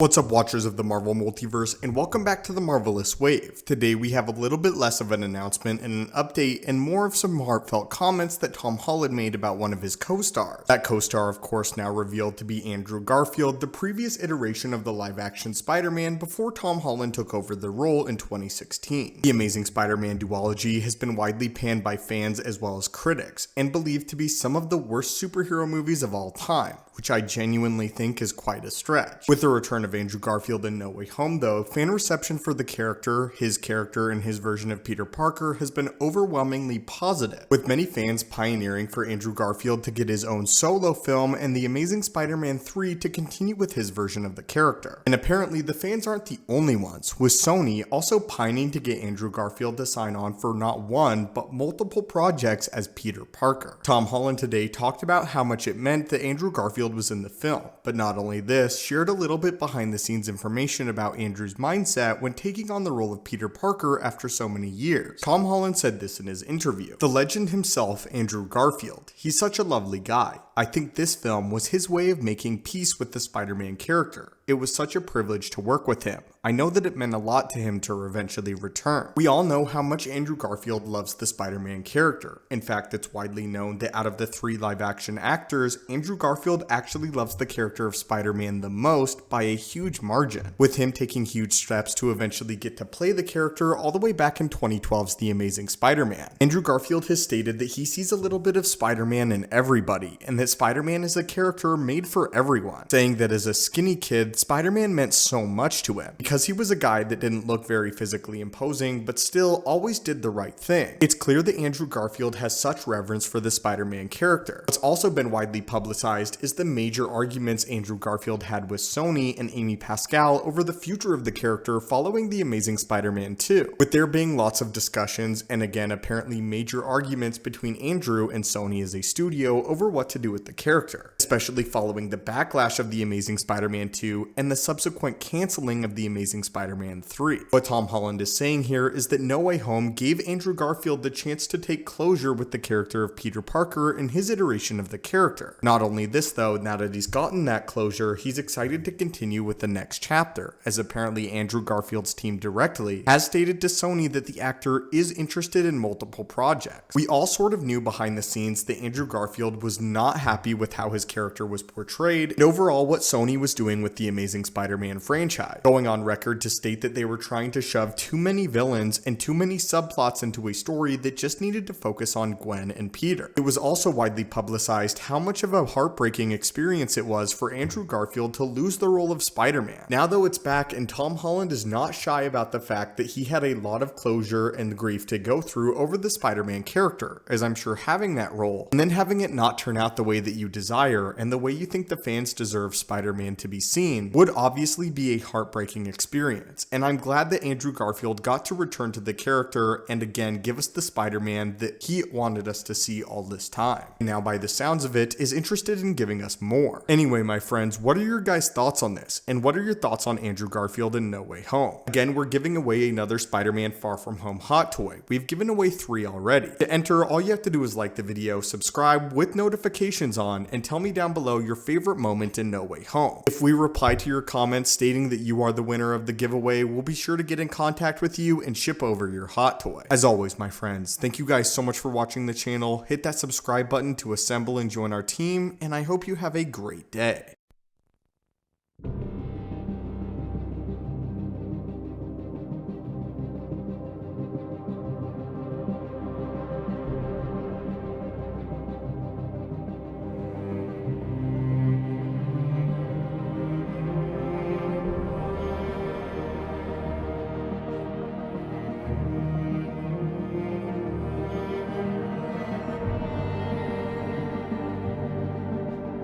What's up, watchers of the Marvel Multiverse, and welcome back to the Marvelous Wave. Today we have a little bit less of an announcement and an update and more of some heartfelt comments that Tom Holland made about one of his co-stars. That co-star, of course, now revealed to be Andrew Garfield, the previous iteration of the live-action Spider-Man before Tom Holland took over the role in 2016. The Amazing Spider-Man duology has been widely panned by fans as well as critics, and believed to be some of the worst superhero movies of all time, which I genuinely think is quite a stretch. With the return of Andrew Garfield in No Way Home though, fan reception for the character, and his version of Peter Parker has been overwhelmingly positive, with many fans pioneering for Andrew Garfield to get his own solo film and The Amazing Spider-Man 3 to continue with his version of the character. And apparently the fans aren't the only ones, with Sony also pining to get Andrew Garfield to sign on for not one, but multiple projects as Peter Parker. Tom Holland today talked about how much it meant that Andrew Garfield was in the film, but not only this, shared a little bit behind the scenes information about Andrew's mindset when taking on the role of Peter Parker after so many years. Tom Holland said this in his interview. The legend himself, Andrew Garfield. He's such a lovely guy. I think this film was his way of making peace with the Spider-Man character. It was such a privilege to work with him. I know that it meant a lot to him to eventually return. We all know how much Andrew Garfield loves the Spider-Man character. In fact, it's widely known that out of the 3 live-action actors, Andrew Garfield actually loves the character of Spider-Man the most by a huge margin, with him taking huge steps to eventually get to play the character all the way back in 2012's The Amazing Spider-Man. Andrew Garfield has stated that he sees a little bit of Spider-Man in everybody, and that Spider-Man is a character made for everyone, saying that as a skinny kid, Spider-Man meant so much to him, because he was a guy that didn't look very physically imposing, but still always did the right thing. It's clear that Andrew Garfield has such reverence for the Spider-Man character. What's also been widely publicized is the major arguments Andrew Garfield had with Sony and Amy Pascal over the future of the character following The Amazing Spider-Man 2, with there being lots of discussions and again apparently major arguments between Andrew and Sony as a studio over what to do with the character, especially following the backlash of The Amazing Spider-Man 2 and the subsequent canceling of The Amazing Spider-Man 3. What Tom Holland is saying here is that No Way Home gave Andrew Garfield the chance to take closure with the character of Peter Parker in his iteration of the character. Not only this though, now that he's gotten that closure, he's excited to continue with the next chapter, as apparently Andrew Garfield's team directly has stated to Sony that the actor is interested in multiple projects. We all sort of knew behind the scenes that Andrew Garfield was not happy with how his character was portrayed and overall what Sony was doing with the Amazing Spider-Man franchise, going on record to state that they were trying to shove too many villains and too many subplots into a story that just needed to focus on Gwen and Peter. It was also widely publicized how much of a heartbreaking experience it was for Andrew Garfield to lose the role of Spider-Man. Now though it's back, and Tom Holland is not shy about the fact that he had a lot of closure and grief to go through over the Spider-Man character, as I'm sure having that role and then having it not turn out the way that you desire and the way you think the fans deserve Spider-Man to be seen would obviously be a heartbreaking experience, and I'm glad that Andrew Garfield got to return to the character and again give us the Spider-Man that he wanted us to see all this time. Now by the sounds of it, is interested in giving us more. Anyway, my friends, what are your guys' thoughts on this? And what are your thoughts on Andrew Garfield in No Way Home? Again, we're giving away another Spider-Man Far From Home hot toy. We've given away 3 already. To enter, all you have to do is like the video, subscribe with notifications on, and tell me down below your favorite moment in No Way Home. If we reply to your comments stating that you are the winner of the giveaway, we'll be sure to get in contact with you and ship over your hot toy. As always, my friends, thank you guys so much for watching the channel. Hit that subscribe button to assemble and join our team, and I hope you have a great day.